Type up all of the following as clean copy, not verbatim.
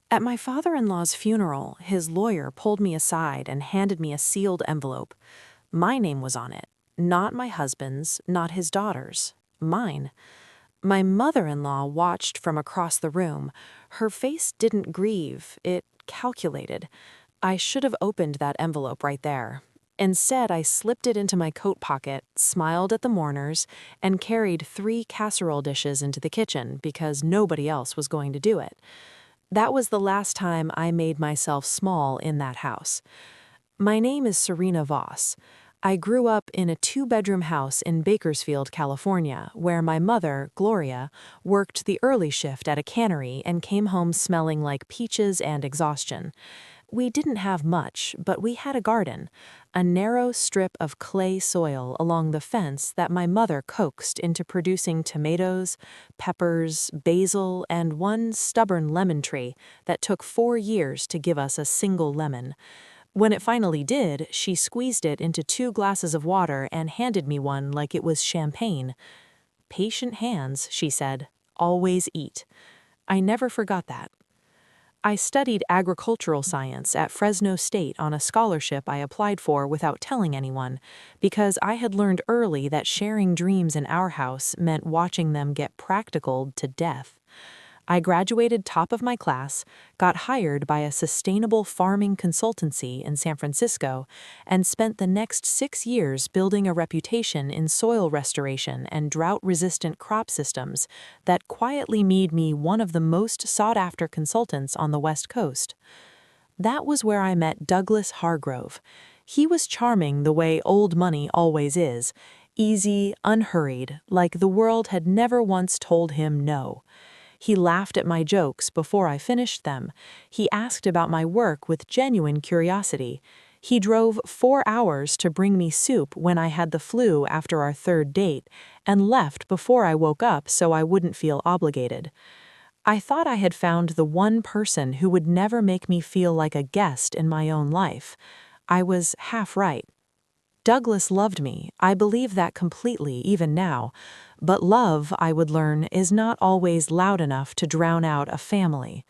At my father-in-law's funeral, his lawyer pulled me aside and handed me a sealed envelope. My name was on it. Not my husband's, not his daughter's. Mine. My mother-in-law watched from across the room. Her face didn't grieve, it calculated. I should have opened that envelope right there. Instead, I slipped it into my coat pocket, smiled at the mourners, and carried 3 casserole dishes into the kitchen because nobody else was going to do it. That was the last time I made myself small in that house. My name is Serena Voss. I grew up in a 2-bedroom house in Bakersfield, California, where my mother, Gloria, worked the early shift at a cannery and came home smelling like peaches and exhaustion. We didn't have much, but we had a garden, a narrow strip of clay soil along the fence that my mother coaxed into producing tomatoes, peppers, basil, and one stubborn lemon tree that took 4 years to give us a single lemon. When it finally did, she squeezed it into 2 glasses of water and handed me one like it was champagne. "Patient hands," she said, "always eat." I never forgot that. I studied agricultural science at Fresno State on a scholarship I applied for without telling anyone, because I had learned early that sharing dreams in our house meant watching them get practicaled to death. I graduated top of my class, got hired by a sustainable farming consultancy in San Francisco, and spent the next 6 years building a reputation in soil restoration and drought-resistant crop systems that quietly made me one of the most sought-after consultants on the West Coast. That was where I met Douglas Hargrove. He was charming the way old money always is, easy, unhurried, like the world had never once told him no. He laughed at my jokes before I finished them. He asked about my work with genuine curiosity. He drove 4 hours to bring me soup when I had the flu after our 3rd date, and left before I woke up so I wouldn't feel obligated. I thought I had found the one person who would never make me feel like a guest in my own life. I was half right. Douglas loved me, I believe that completely even now, but love, I would learn, is not always loud enough to drown out a family.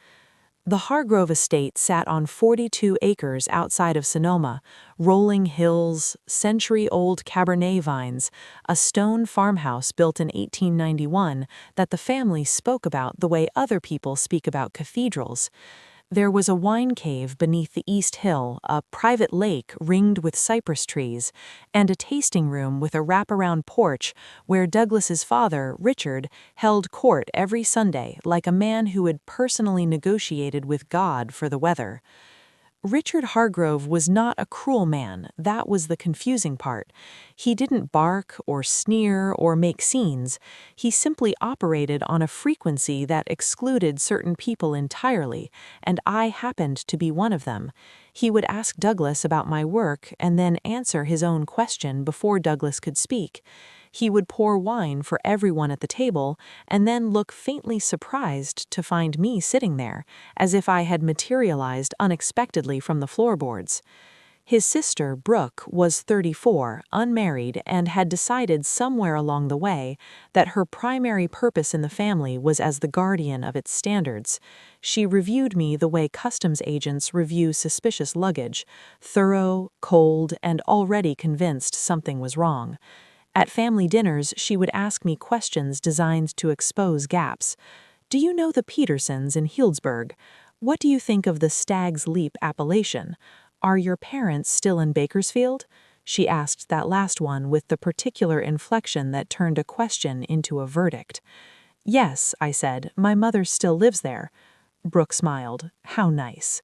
The Hargrove estate sat on 42 acres outside of Sonoma, rolling hills, century-old Cabernet vines, a stone farmhouse built in 1891 that the family spoke about the way other people speak about cathedrals. There was a wine cave beneath the East Hill, a private lake ringed with cypress trees, and a tasting room with a wraparound porch where Douglas's father, Richard, held court every Sunday like a man who had personally negotiated with God for the weather. Richard Hargrove was not a cruel man, that was the confusing part. He didn't bark or sneer or make scenes. He simply operated on a frequency that excluded certain people entirely, and I happened to be one of them. He would ask Douglas about my work and then answer his own question before Douglas could speak. He would pour wine for everyone at the table and then look faintly surprised to find me sitting there, as if I had materialized unexpectedly from the floorboards. His sister, Brooke, was 34, unmarried, and had decided somewhere along the way that her primary purpose in the family was as the guardian of its standards. She reviewed me the way customs agents review suspicious luggage, thorough, cold, and already convinced something was wrong. At family dinners, she would ask me questions designed to expose gaps. "Do you know the Petersons in Healdsburg? What do you think of the Stag's Leap appellation? Are your parents still in Bakersfield?" She asked that last one with the particular inflection that turned a question into a verdict. "Yes," I said, "my mother still lives there." Brooke smiled. "How nice."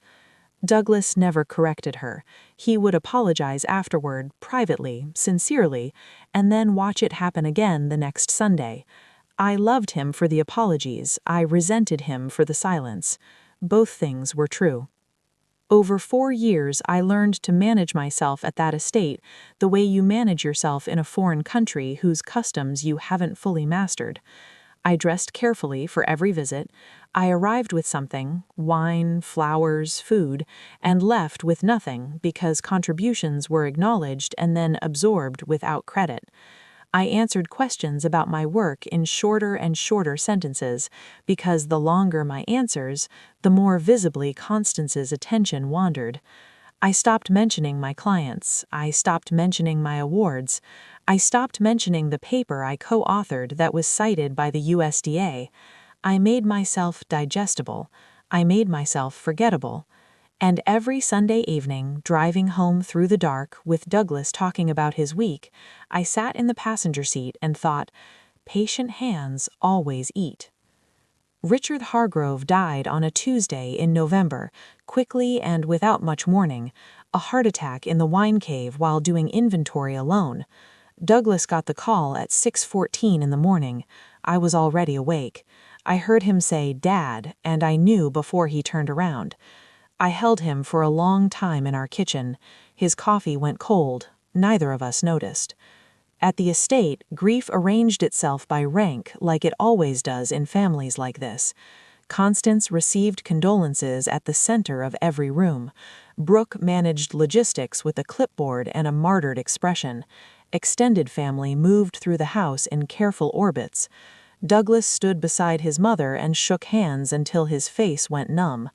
Douglas never corrected her. He would apologize afterward, privately, sincerely, and then watch it happen again the next Sunday. I loved him for the apologies, I resented him for the silence. Both things were true. Over 4 years, I learned to manage myself at that estate the way you manage yourself in a foreign country whose customs you haven't fully mastered. I dressed carefully for every visit. I arrived with something, wine, flowers, food, and left with nothing because contributions were acknowledged and then absorbed without credit. I answered questions about my work in shorter and shorter sentences, because the longer my answers, the more visibly Constance's attention wandered. I stopped mentioning my clients. I stopped mentioning my awards. I stopped mentioning the paper I co-authored that was cited by the USDA. I made myself digestible. I made myself forgettable. And every Sunday evening, driving home through the dark with Douglas talking about his week, I sat in the passenger seat and thought, patient hands always eat. Richard Hargrove died on a Tuesday in November, quickly and without much warning, a heart attack in the wine cave while doing inventory alone. Douglas got the call at 6:14 in the morning. I was already awake. I heard him say, "Dad," and I knew before he turned around. I held him for a long time in our kitchen. His coffee went cold. Neither of us noticed. At the estate, grief arranged itself by rank like it always does in families like this. Constance received condolences at the center of every room. Brooke managed logistics with a clipboard and a martyred expression. Extended family moved through the house in careful orbits. Douglas stood beside his mother and shook hands until his face went numb.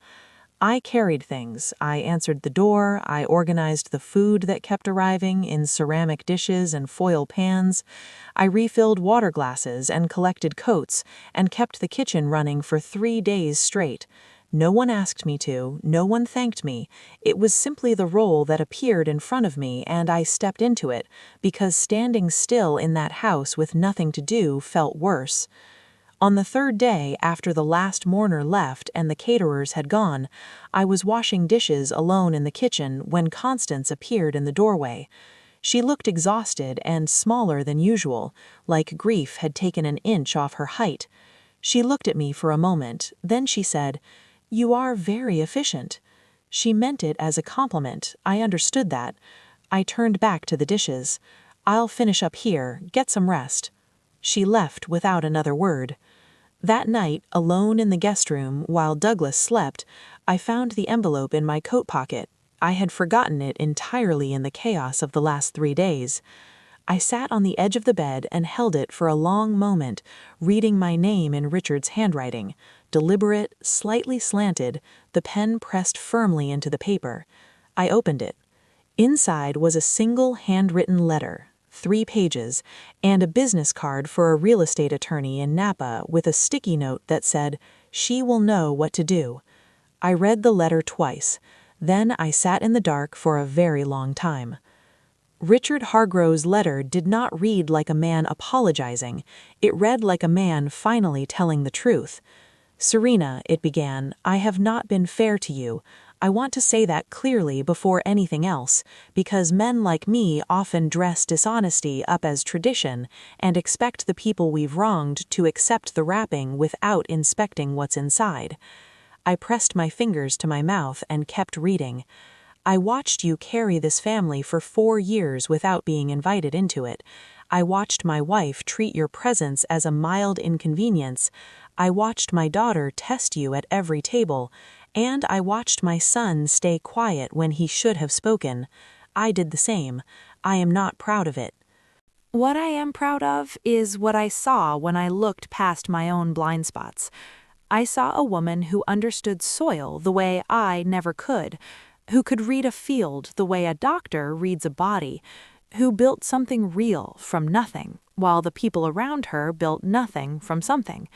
I carried things. I answered the door. I organized the food that kept arriving in ceramic dishes and foil pans. I refilled water glasses and collected coats and kept the kitchen running for 3 days straight. No one asked me to. No one thanked me. It was simply the role that appeared in front of me, and I stepped into it, because standing still in that house with nothing to do felt worse. On the third day, after the last mourner left and the caterers had gone, I was washing dishes alone in the kitchen when Constance appeared in the doorway. She looked exhausted and smaller than usual, like grief had taken an inch off her height. She looked at me for a moment, then she said, "You are very efficient." She meant it as a compliment. I understood that. I turned back to the dishes. "I'll finish up here. Get some rest." She left without another word. That night, alone in the guest room while Douglas slept, I found the envelope in my coat pocket. I had forgotten it entirely in the chaos of the last 3 days. I sat on the edge of the bed and held it for a long moment, reading my name in Richard's handwriting, deliberate, slightly slanted, the pen pressed firmly into the paper. I opened it. Inside was a single handwritten letter, 3 pages, and a business card for a real estate attorney in Napa with a sticky note that said, "She will know what to do." I read the letter twice. Then I sat in the dark for a very long time. Richard Hargrove's letter did not read like a man apologizing. It read like a man finally telling the truth. "Serena," it began, "I have not been fair to you. I want to say that clearly before anything else, because men like me often dress dishonesty up as tradition and expect the people we've wronged to accept the wrapping without inspecting what's inside." I pressed my fingers to my mouth and kept reading. "I watched you carry this family for 4 years without being invited into it. I watched my wife treat your presence as a mild inconvenience. I watched my daughter test you at every table. And I watched my son stay quiet when he should have spoken. I did the same. I am not proud of it. What I am proud of is what I saw when I looked past my own blind spots. I saw a woman who understood soil the way I never could, who could read a field the way a doctor reads a body, who built something real from nothing, while the people around her built nothing from something.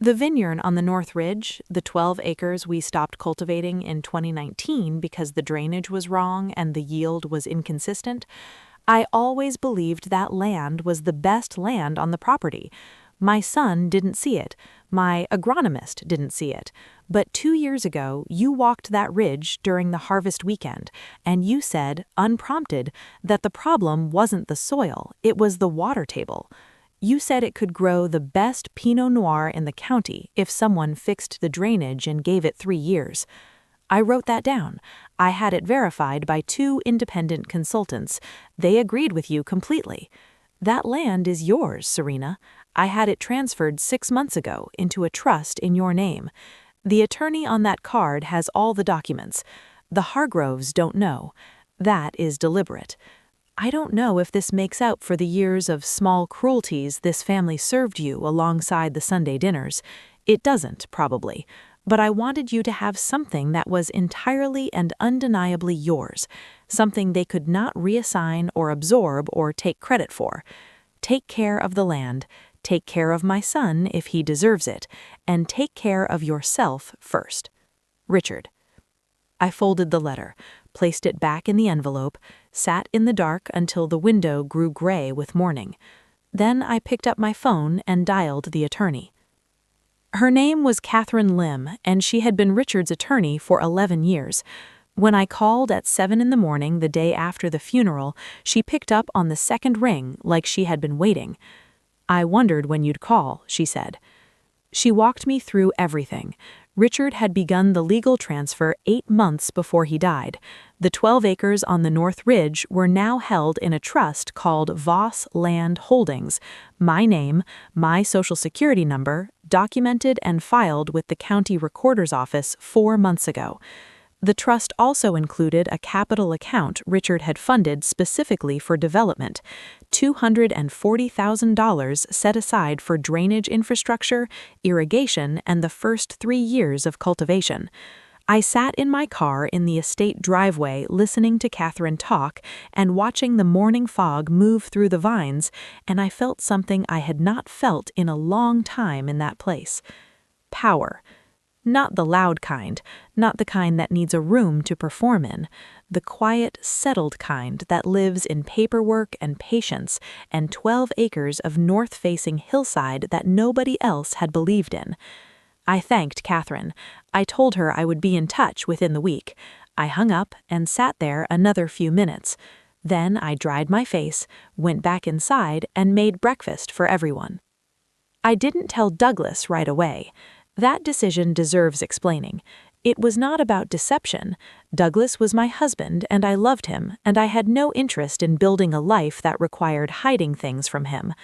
The vineyard on the North Ridge, the 12 acres we stopped cultivating in 2019 because the drainage was wrong and the yield was inconsistent, I always believed that land was the best land on the property. My son didn't see it. My agronomist didn't see it. But 2 years ago, you walked that ridge during the harvest weekend, and you said, unprompted, that the problem wasn't the soil, it was the water table. You said it could grow the best Pinot Noir in the county if someone fixed the drainage and gave it 3 years. I wrote that down. I had it verified by 2 independent consultants. They agreed with you completely. That land is yours, Serena. I had it transferred 6 months ago into a trust in your name. The attorney on that card has all the documents. The Hargroves don't know. That is deliberate. I don't know if this makes up for the years of small cruelties this family served you alongside the Sunday dinners. It doesn't, probably. But I wanted you to have something that was entirely and undeniably yours, something they could not reassign or absorb or take credit for. Take care of the land, take care of my son if he deserves it, and take care of yourself first. Richard. I folded the letter, placed it back in the envelope, sat in the dark until the window grew gray with morning. Then I picked up my phone and dialed the attorney. Her name was Catherine Lim, and she had been Richard's attorney for 11 years. When I called at 7 in the morning the day after the funeral, she picked up on the second ring like she had been waiting. "I wondered when you'd call," she said. She walked me through everything. Richard had begun the legal transfer 8 months before he died. The 12 acres on the North Ridge were now held in a trust called Voss Land Holdings. My name, my social security number, documented and filed with the county recorder's office 4 months ago. The trust also included a capital account Richard had funded specifically for development, $240,000 set aside for drainage infrastructure, irrigation, and the first 3 years of cultivation. I sat in my car in the estate driveway listening to Catherine talk and watching the morning fog move through the vines, and I felt something I had not felt in a long time in that place. Power. Not the loud kind, not the kind that needs a room to perform in, the quiet, settled kind that lives in paperwork and patience and 12 acres of north-facing hillside that nobody else had believed in. I thanked Catherine. I told her I would be in touch within the week. I hung up and sat there another few minutes. Then I dried my face, went back inside, and made breakfast for everyone. I didn't tell Douglas right away. That decision deserves explaining. It was not about deception. Douglas was my husband, and I loved him, and I had no interest in building a life that required hiding things from him.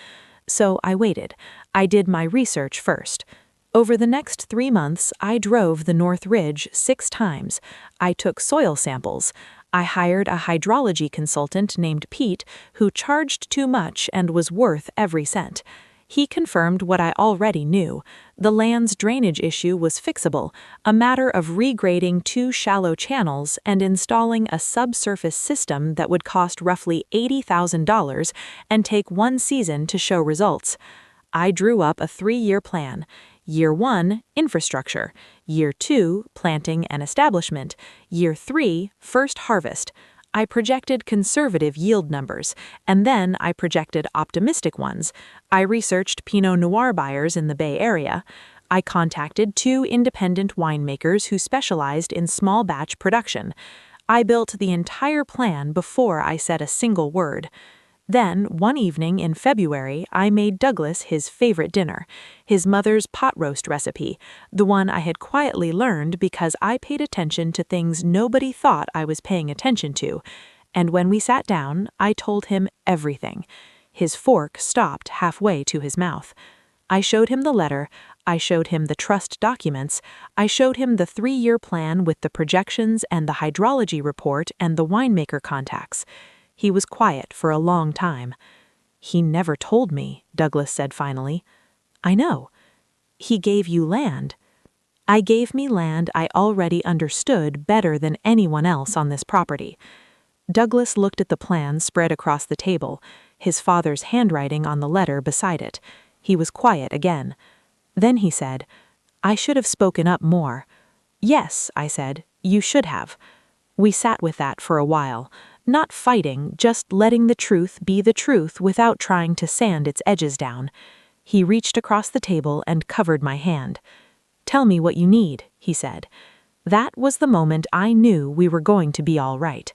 So I waited. I did my research first. Over the next 3 months, I drove the North Ridge 6 times. I took soil samples. I hired a hydrology consultant named Pete who charged too much and was worth every cent. He confirmed what I already knew. The land's drainage issue was fixable, a matter of regrading 2 shallow channels and installing a subsurface system that would cost roughly $80,000 and take 1 season to show results. I drew up a 3-year plan. Year 1, infrastructure. Year 2, planting and establishment. Year 3, first harvest. I projected conservative yield numbers, and then I projected optimistic ones. I researched Pinot Noir buyers in the Bay Area. I contacted 2 independent winemakers who specialized in small batch production. I built the entire plan before I said a single word. Then, one evening in February, I made Douglas his favorite dinner, his mother's pot roast recipe, the one I had quietly learned because I paid attention to things nobody thought I was paying attention to. And when we sat down, I told him everything. His fork stopped halfway to his mouth. I showed him the letter, I showed him the trust documents, I showed him the 3-year plan with the projections and the hydrology report and the winemaker contacts. He was quiet for a long time. "He never told me," Douglas said finally. "I know." "He gave you land." "I gave me land I already understood better than anyone else on this property." Douglas looked at the plan spread across the table, his father's handwriting on the letter beside it. He was quiet again. Then he said, "I should have spoken up more." "Yes," I said, "you should have." We sat with that for a while. Not fighting, just letting the truth be the truth without trying to sand its edges down. He reached across the table and covered my hand. "Tell me what you need," he said. That was the moment I knew we were going to be all right.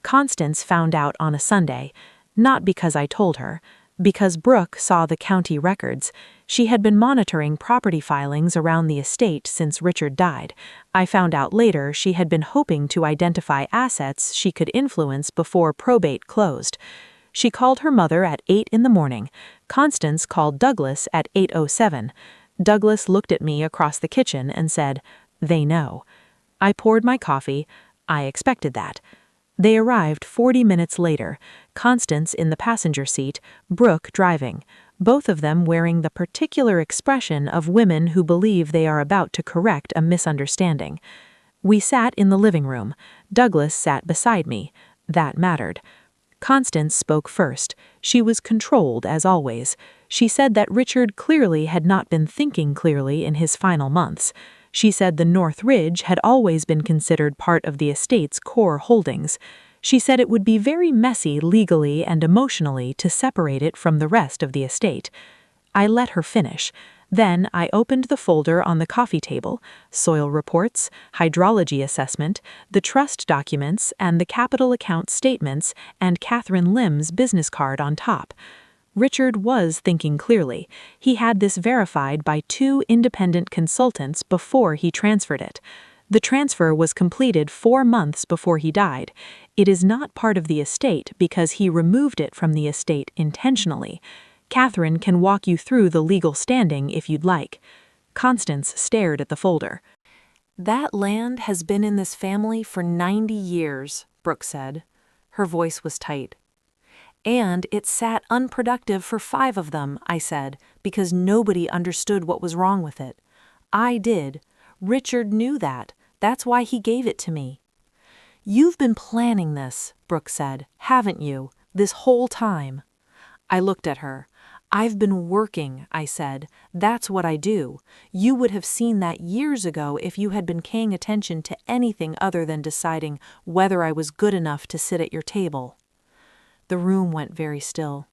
Constance found out on a Sunday, not because I told her, because Brooke saw the county records. She had been monitoring property filings around the estate since Richard died. I found out later she had been hoping to identify assets she could influence before probate closed. She called her mother at 8 in the morning. Constance called Douglas at 8:07. Douglas looked at me across the kitchen and said, "They know." I poured my coffee. I expected that. They arrived 40 minutes later, Constance in the passenger seat, Brooke driving, both of them wearing the particular expression of women who believe they are about to correct a misunderstanding. We sat in the living room. Douglas sat beside me. That mattered. Constance spoke first. She was controlled, as always. She said that Richard clearly had not been thinking clearly in his final months. She said the North Ridge had always been considered part of the estate's core holdings. She said it would be very messy legally and emotionally to separate it from the rest of the estate. I let her finish. Then I opened the folder on the coffee table, soil reports, hydrology assessment, the trust documents, and the capital account statements, and Catherine Lim's business card on top. Richard was thinking clearly. He had this verified by 2 independent consultants before he transferred it. The transfer was completed 4 months before he died. It is not part of the estate because he removed it from the estate intentionally. Catherine can walk you through the legal standing if you'd like. Constance stared at the folder. "That land has been in this family for 90 years, Brooke said. Her voice was tight. "And it sat unproductive for 5 of them," I said, "because nobody understood what was wrong with it. I did. Richard knew that. That's why he gave it to me." "You've been planning this," Brooke said, "haven't you, this whole time?" I looked at her. "I've been working," I said. "That's what I do. You would have seen that years ago if you had been paying attention to anything other than deciding whether I was good enough to sit at your table." The room went very still.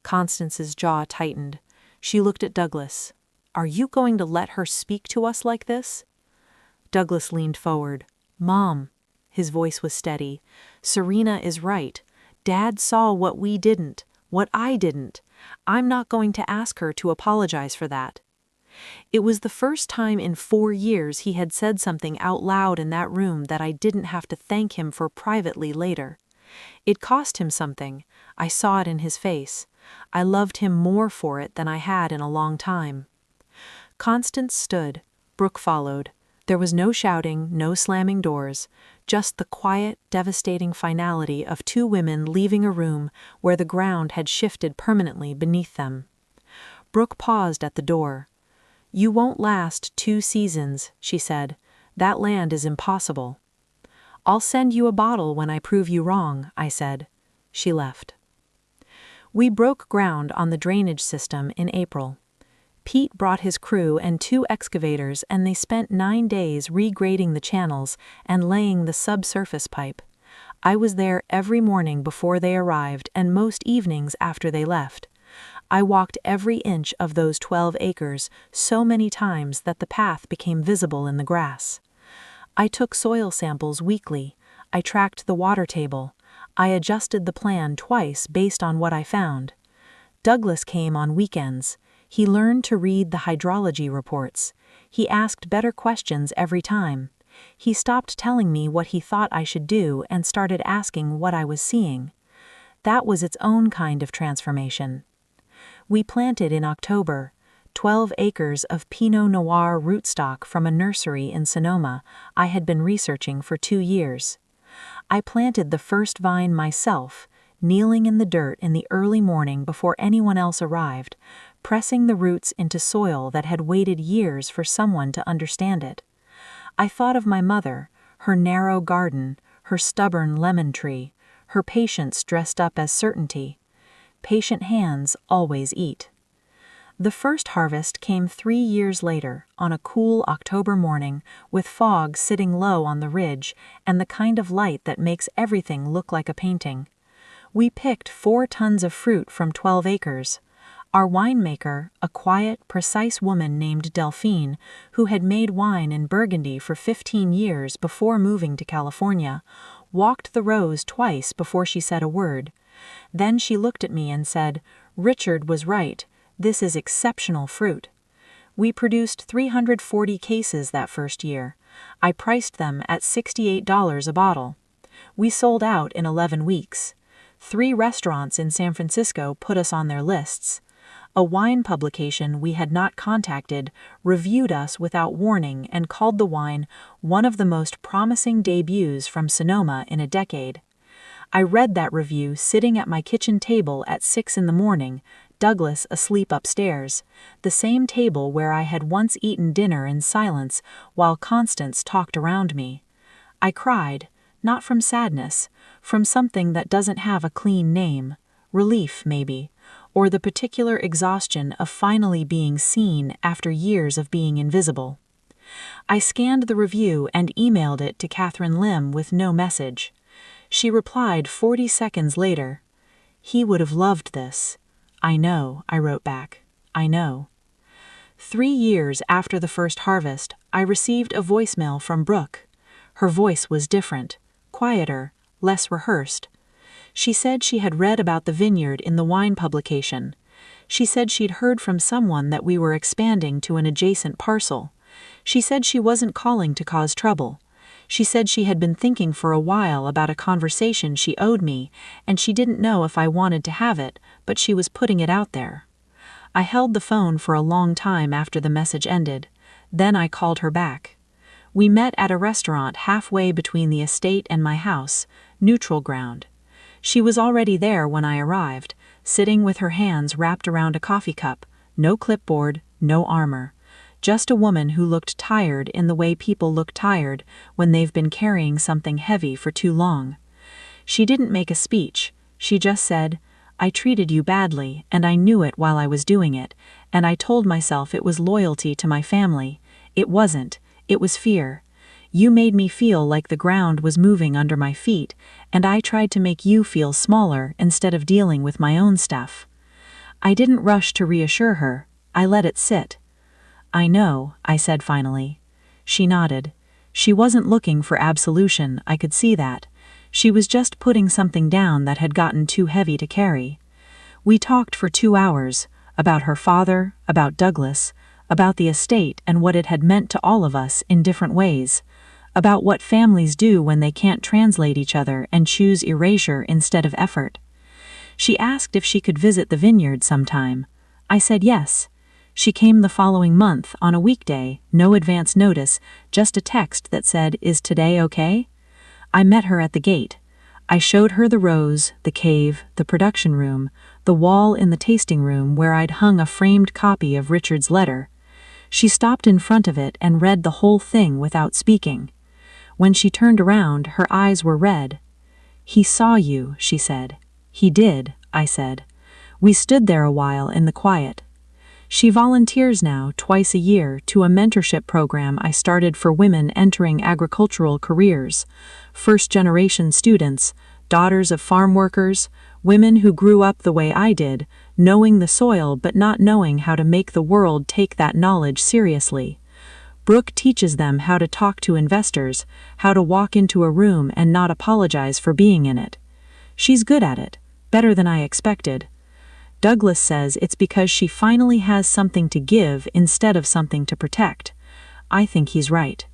Constance's jaw tightened. She looked at Douglas. "Are you going to let her speak to us like this?" Douglas leaned forward. "Mom," his voice was steady, "Serena is right. Dad saw what we didn't, what I didn't. I'm not going to ask her to apologize for that." It was the first time in 4 years he had said something out loud in that room that I didn't have to thank him for privately later. It cost him something. I saw it in his face. I loved him more for it than I had in a long time. Constance stood. Brooke followed. There was no shouting, no slamming doors, just the quiet, devastating finality of 2 women leaving a room where the ground had shifted permanently beneath them. Brooke paused at the door. "You won't last 2 seasons," she said. "That land is impossible." "I'll send you a bottle when I prove you wrong," I said. She left. We broke ground on the drainage system in April. Pete brought his crew and 2 excavators, and they spent 9 days regrading the channels and laying the subsurface pipe. I was there every morning before they arrived and most evenings after they left. I walked every inch of those 12 acres so many times that the path became visible in the grass. I took soil samples weekly. I tracked the water table. I adjusted the plan twice based on what I found. Douglas came on weekends. He learned to read the hydrology reports. He asked better questions every time. He stopped telling me what he thought I should do and started asking what I was seeing. That was its own kind of transformation. We planted in October 12 acres of Pinot Noir rootstock from a nursery in Sonoma I had been researching for 2 years. I planted the first vine myself, kneeling in the dirt in the early morning before anyone else arrived, pressing the roots into soil that had waited years for someone to understand it. I thought of my mother, her narrow garden, her stubborn lemon tree, her patience dressed up as certainty. Patient hands always eat. The first harvest came 3 years later, on a cool October morning, with fog sitting low on the ridge and the kind of light that makes everything look like a painting. We picked 4 tons of fruit from 12 acres. Our winemaker, a quiet, precise woman named Delphine, who had made wine in Burgundy for 15 years before moving to California, walked the rows twice before she said a word. Then she looked at me and said, "Richard was right. This is exceptional fruit." We produced 340 cases that first year. I priced them at $68 a bottle. We sold out in 11 weeks. 3 restaurants in San Francisco put us on their lists. A wine publication we had not contacted reviewed us without warning and called the wine one of the most promising debuts from Sonoma in a decade. I read that review sitting at my kitchen table at 6 in the morning, Douglas asleep upstairs, the same table where I had once eaten dinner in silence while Constance talked around me. I cried, not from sadness, from something that doesn't have a clean name, relief maybe, or the particular exhaustion of finally being seen after years of being invisible. I scanned the review and emailed it to Catherine Lim with no message. She replied 40 seconds later. "He would have loved this." "I know," I wrote back. "I know." 3 years after the first harvest, I received a voicemail from Brooke. Her voice was different, quieter, less rehearsed. She said she had read about the vineyard in the wine publication. She said she'd heard from someone that we were expanding to an adjacent parcel. She said she wasn't calling to cause trouble. She said she had been thinking for a while about a conversation she owed me, and she didn't know if I wanted to have it, but she was putting it out there. I held the phone for a long time after the message ended. Then I called her back. We met at a restaurant halfway between the estate and my house, neutral ground. She was already there when I arrived, sitting with her hands wrapped around a coffee cup, no clipboard, no armor. Just a woman who looked tired in the way people look tired when they've been carrying something heavy for too long. She didn't make a speech. She just said, "I treated you badly, and I knew it while I was doing it, and I told myself it was loyalty to my family. It wasn't. It was fear. You made me feel like the ground was moving under my feet, and I tried to make you feel smaller instead of dealing with my own stuff." I didn't rush to reassure her. I let it sit. "I know," I said finally. She nodded. She wasn't looking for absolution, I could see that. She was just putting something down that had gotten too heavy to carry. We talked for 2 hours, about her father, about Douglas, about the estate and what it had meant to all of us in different ways, about what families do when they can't translate each other and choose erasure instead of effort. She asked if she could visit the vineyard sometime. I said yes. She came the following month on a weekday, no advance notice, just a text that said, "Is today okay?" I met her at the gate. I showed her the rows, the cave, the production room, the wall in the tasting room where I'd hung a framed copy of Richard's letter. She stopped in front of it and read the whole thing without speaking. When she turned around, her eyes were red. "He saw you," she said. "He did," I said. We stood there a while in the quiet. She volunteers now twice a year to a mentorship program I started for women entering agricultural careers, first-generation students, daughters of farm workers, women who grew up the way I did, knowing the soil but not knowing how to make the world take that knowledge seriously. Brooke teaches them how to talk to investors, how to walk into a room and not apologize for being in it. She's good at it, better than I expected. Douglas says it's because she finally has something to give instead of something to protect. I think he's right.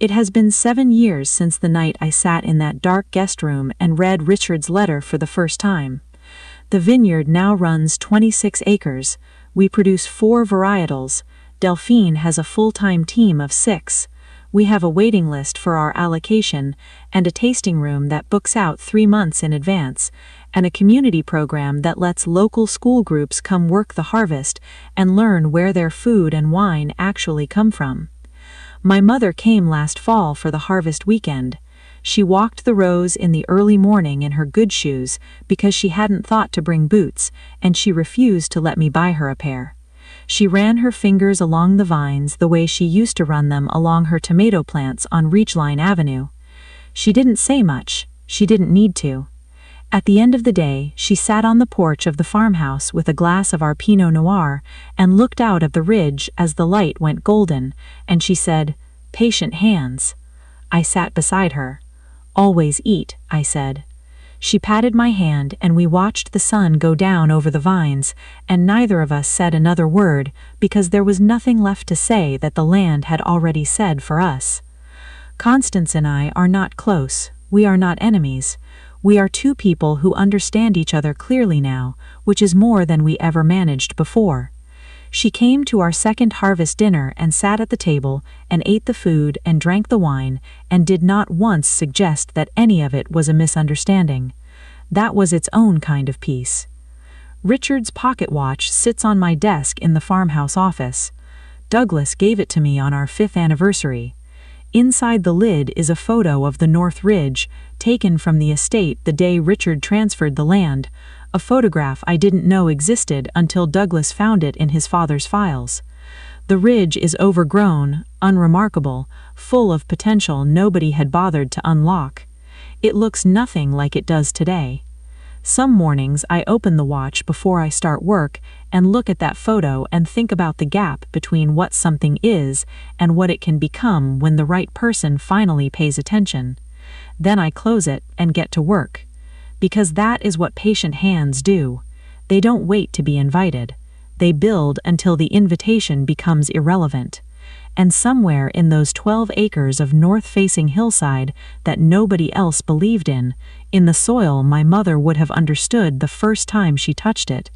It has been 7 years since the night I sat in that dark guest room and read Richard's letter for the first time. The vineyard now runs 26 acres. We produce 4 varietals. Delphine has a full-time team of 6. We have a waiting list for our allocation and a tasting room that books out 3 months in advance, and a community program that lets local school groups come work the harvest and learn where their food and wine actually come from. My mother came last fall for the harvest weekend. She walked the rows in the early morning in her good shoes because she hadn't thought to bring boots, and she refused to let me buy her a pair. She ran her fingers along the vines the way she used to run them along her tomato plants on Ridgeline Avenue. She didn't say much. She didn't need to. At the end of the day, she sat on the porch of the farmhouse with a glass of our Pinot Noir and looked out at the ridge as the light went golden, and she said, "Patient hands." I sat beside her. "Always eat," I said. She patted my hand and we watched the sun go down over the vines, and neither of us said another word because there was nothing left to say that the land had already said for us. Constance and I are not close. We are not enemies. We are 2 people who understand each other clearly now, which is more than we ever managed before. She came to our second harvest dinner and sat at the table and ate the food and drank the wine and did not once suggest that any of it was a misunderstanding. That was its own kind of peace. Richard's pocket watch sits on my desk in the farmhouse office. Douglas gave it to me on our 5th anniversary. Inside the lid is a photo of the North Ridge, taken from the estate the day Richard transferred the land, a photograph I didn't know existed until Douglas found it in his father's files. The ridge is overgrown, unremarkable, full of potential nobody had bothered to unlock. It looks nothing like it does today. Some mornings I open the watch before I start work and look at that photo and think about the gap between what something is and what it can become when the right person finally pays attention. Then I close it and get to work. Because that is what patient hands do. They don't wait to be invited. They build until the invitation becomes irrelevant. And somewhere in those 12 acres of north-facing hillside that nobody else believed in the soil my mother would have understood the first time she touched it,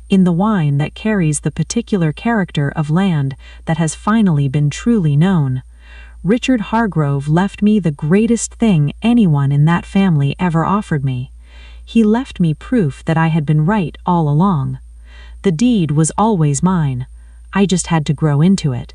in the wine that carries the particular character of land that has finally been truly known, Richard Hargrove left me the greatest thing anyone in that family ever offered me. He left me proof that I had been right all along. The deed was always mine. I just had to grow into it.